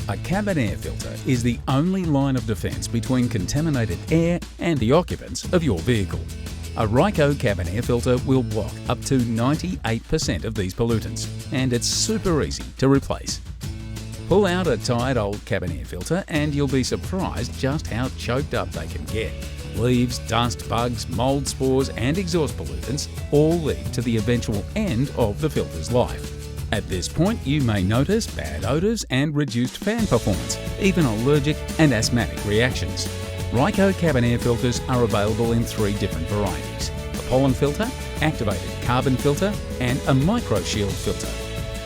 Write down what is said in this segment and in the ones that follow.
A cabin air filter is the only line of defence between contaminated air and the occupants of your vehicle. A Ryco cabin air filter will block up to 98% of these pollutants, and it's super easy to replace. Pull out a tired old cabin air filter and you'll be surprised just how choked up they can get. Leaves, dust, bugs, mould spores and exhaust pollutants all lead to the eventual end of the filter's life. At this point, you may notice bad odours and reduced fan performance, even allergic and asthmatic reactions. Ryco cabin air filters are available in 3 different varieties: a pollen filter, activated carbon filter and a Microshield filter.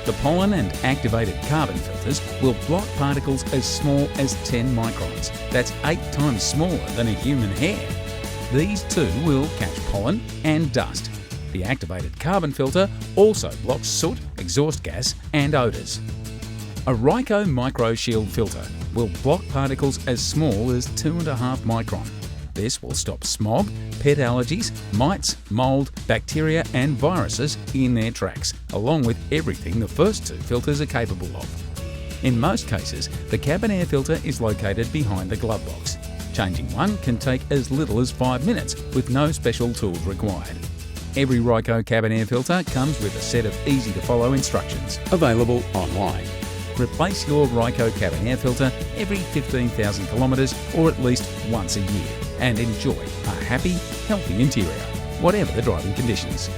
The pollen and activated carbon filters will block particles as small as 10 microns. That's 8 times smaller than a human hair. These too will catch pollen and dust. The activated carbon filter also blocks soot, exhaust gas and odours. A Ryco Microshield filter will block particles as small as 2.5 micron. This will stop smog, pet allergies, mites, mould, bacteria and viruses in their tracks, along with everything the first 2 filters are capable of. In most cases, the cabin air filter is located behind the glove box. Changing one can take as little as 5 minutes with no special tools required. Every Ryco cabin air filter comes with a set of easy-to-follow instructions, available online. Replace your Ryco cabin air filter every 15,000 kilometres or at least once a year, and enjoy a happy, healthy interior, whatever the driving conditions.